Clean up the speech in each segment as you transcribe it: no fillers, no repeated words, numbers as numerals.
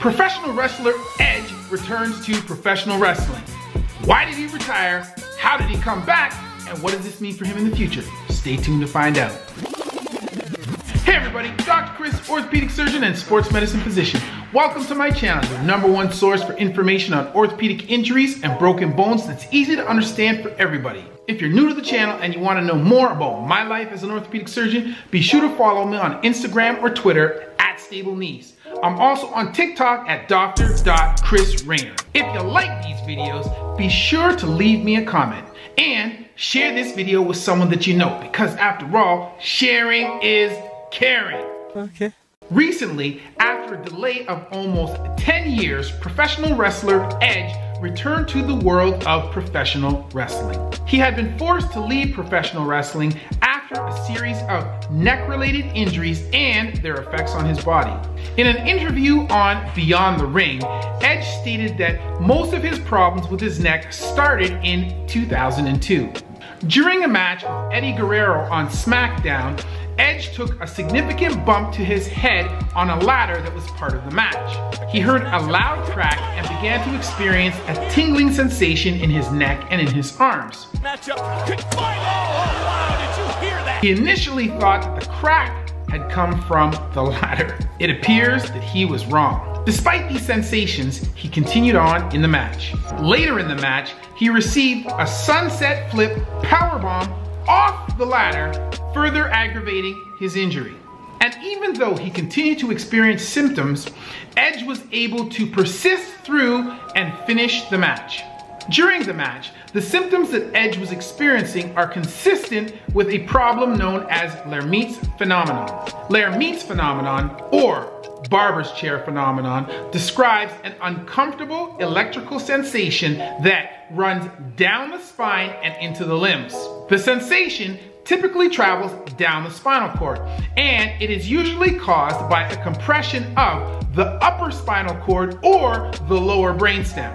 Professional wrestler Edge returns to professional wrestling. Why did he retire? How did he come back? And what does this mean for him in the future? Stay tuned to find out. Hey everybody, Dr. Chris, orthopedic surgeon and sports medicine physician. Welcome to my channel, the #1 source for information on orthopedic injuries and broken bones that's easy to understand for everybody. If you're new to the channel and you want to know more about my life as an orthopedic surgeon, be sure to follow me on Instagram or Twitter at Stable Knees. I'm also on TikTok at Dr.ChrisRaynor. If you like these videos, be sure to leave me a comment and share this video with someone that you know, because after all, sharing is caring. Okay. Recently, after a delay of almost 10 years, professional wrestler Edge returned to the world of professional wrestling. He had been forced to leave professional wrestling after a series of neck-related injuries and their effects on his body. In an interview on Beyond the Ring, Edge stated that most of his problems with his neck started in 2002. During a match with Eddie Guerrero on SmackDown, Edge took a significant bump to his head on a ladder that was part of the match. He heard a loud crack and began to experience a tingling sensation in his neck and in his arms. He initially thought that the crack had come from the ladder. It appears that he was wrong. Despite these sensations, he continued on in the match. Later in the match, he received a sunset flip powerbomb off the ladder, further aggravating his injury. And even though he continued to experience symptoms, Edge was able to persist through and finish the match. During the match, the symptoms that Edge was experiencing are consistent with a problem known as Lhermitte's phenomenon. Lhermitte's phenomenon, or barber's chair phenomenon, describes an uncomfortable electrical sensation that runs down the spine and into the limbs. The sensation typically travels down the spinal cord, and it is usually caused by a compression of the upper spinal cord or the lower brainstem.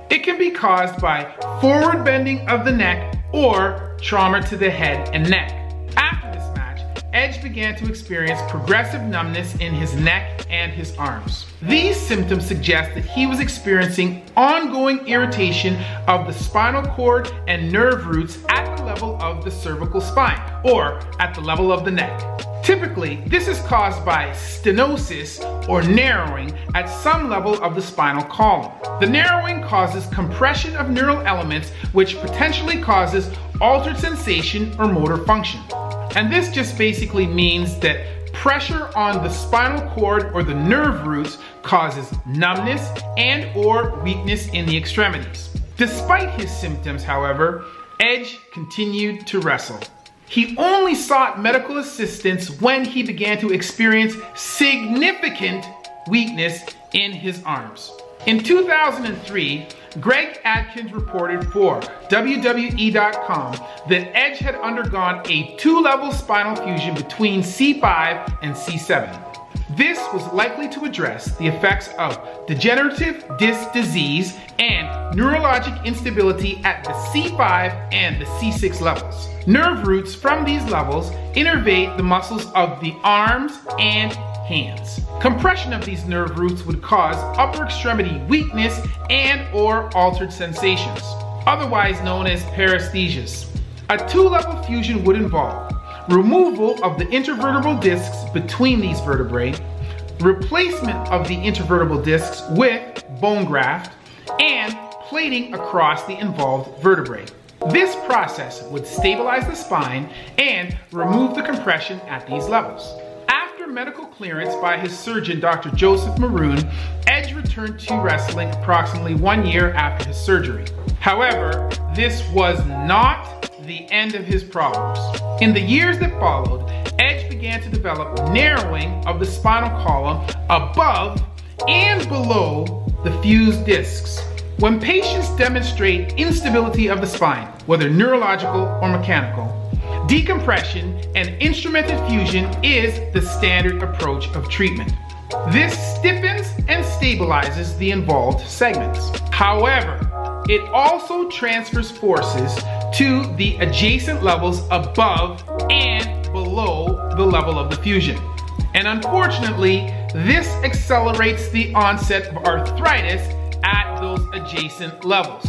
It can be caused by forward bending of the neck or trauma to the head and neck. After this match, Edge began to experience progressive numbness in his neck and his arms. These symptoms suggest that he was experiencing ongoing irritation of the spinal cord and nerve roots at the level of the cervical spine, or at the level of the neck. Typically, this is caused by stenosis, or narrowing, at some level of the spinal column. The narrowing causes compression of neural elements, which potentially causes altered sensation or motor function. And this just basically means that pressure on the spinal cord or the nerve roots causes numbness and or weakness in the extremities. Despite his symptoms, however, Edge continued to wrestle. He only sought medical assistance when he began to experience significant weakness in his arms. In 2003, Greg Adkins reported for WWE.com that Edge had undergone a 2-level spinal fusion between C5 and C7. This was likely to address the effects of degenerative disc disease and neurologic instability at the C5 and the C6 levels. Nerve roots from these levels innervate the muscles of the arms and hands. Compression of these nerve roots would cause upper extremity weakness and or altered sensations, otherwise known as paresthesias. A 2-level fusion would involve removal of the intervertebral discs between these vertebrae, replacement of the intervertebral discs with bone graft, and plating across the involved vertebrae. This process would stabilize the spine and remove the compression at these levels. After medical clearance by his surgeon, Dr. Joseph Maroon, Edge returned to wrestling approximately 1 year after his surgery. However, this was not the end of his problems. In the years that followed, Edge began to develop narrowing of the spinal column above and below the fused discs. When patients demonstrate instability of the spine, whether neurological or mechanical, decompression and instrumented fusion is the standard approach of treatment. This stiffens and stabilizes the involved segments. However, it also transfers forces to the adjacent levels above and below the level of the fusion. And unfortunately, this accelerates the onset of arthritis at those adjacent levels.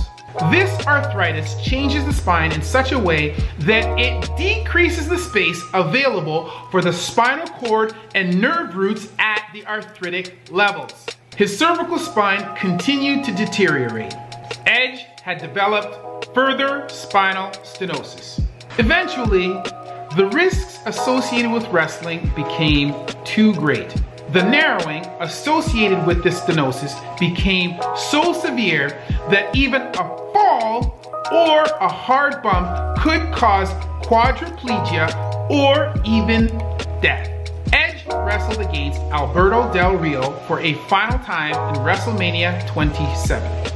This arthritis changes the spine in such a way that it decreases the space available for the spinal cord and nerve roots at the arthritic levels. His cervical spine continued to deteriorate. Edge had developed further spinal stenosis. Eventually, the risks associated with wrestling became too great. The narrowing associated with this stenosis became so severe that even a fall or a hard bump could cause quadriplegia or even death. Edge wrestled against Alberto Del Rio for a final time in WrestleMania 27.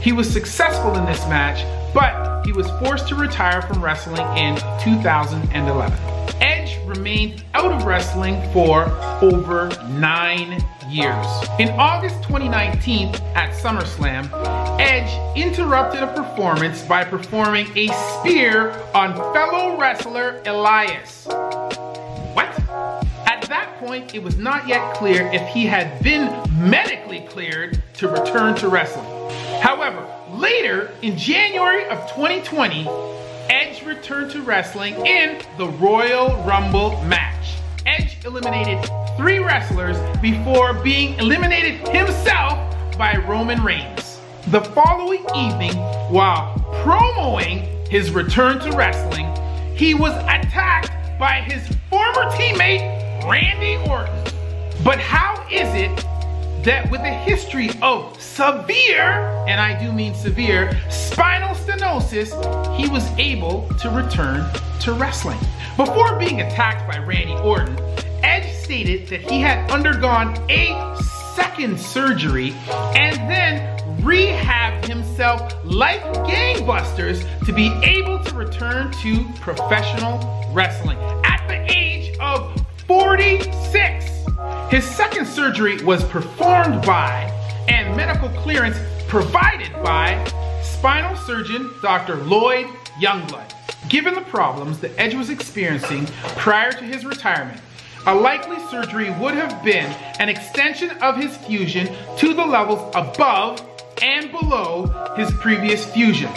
He was successful in this match, but he was forced to retire from wrestling in 2011. Edge remained out of wrestling for over 9 years. In August 2019 at SummerSlam, Edge interrupted a performance by performing a spear on fellow wrestler Elias. What? At that point, it was not yet clear if he had been medically cleared to return to wrestling. However, later in January of 2020, Edge returned to wrestling in the Royal Rumble match. Edge eliminated 3 wrestlers before being eliminated himself by Roman Reigns. The following evening, while promoting his return to wrestling, he was attacked by his former teammate, Randy Orton. But how is it that with a history of severe, and I do mean severe, spinal stenosis, he was able to return to wrestling? Before being attacked by Randy Orton, Edge stated that he had undergone a second surgery and then rehabbed himself like gangbusters to be able to return to professional wrestling at the age of 46. His second surgery was performed by and medical clearance provided by spinal surgeon Dr. Lloyd Youngblood. Given the problems that Edge was experiencing prior to his retirement, a likely surgery would have been an extension of his fusion to the levels above and below his previous fusion.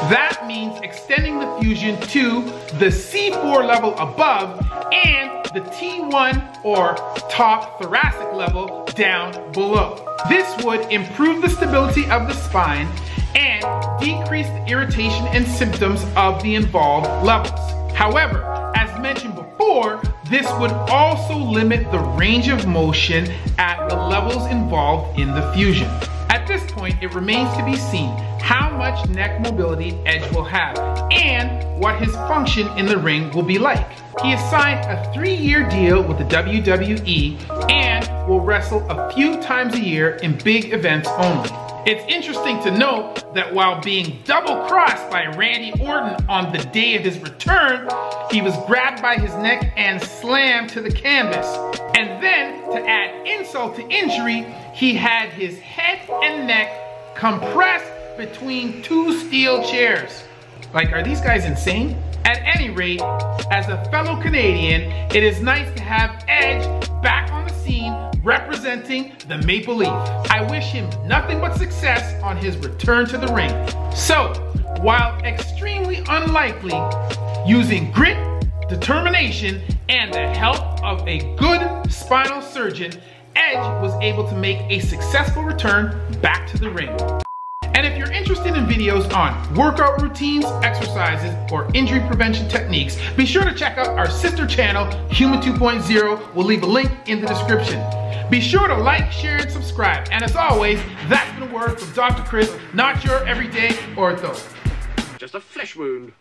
That means extending the fusion to the C4 level above and the T1 or top thoracic level down below. This would improve the stability of the spine and decrease the irritation and symptoms of the involved levels. However, as mentioned before, this would also limit the range of motion at the levels involved in the fusion. At this point, it remains to be seen how much neck mobility Edge will have and what his function in the ring will be like. He has signed a 3-year deal with the WWE and will wrestle a few times a year in big events only. It's interesting to note that while being double-crossed by Randy Orton on the day of his return, he was grabbed by his neck and slammed to the canvas. And then, to add insult to injury, he had his head and neck compressed between 2 steel chairs. Like, are these guys insane? At any rate, as a fellow Canadian, it is nice to have Edge back on the scene representing the Maple Leaf. I wish him nothing but success on his return to the ring. So, while extremely unlikely, using grit, determination, and the help of a good spinal surgeon, Edge was able to make a successful return back to the ring. And if you're interested in videos on workout routines, exercises, or injury prevention techniques, be sure to check out our sister channel, Human 2.0. We'll leave a link in the description. Be sure to like, share, and subscribe. And as always, that's been a word from Dr. Chris, not your everyday ortho. Just a flesh wound.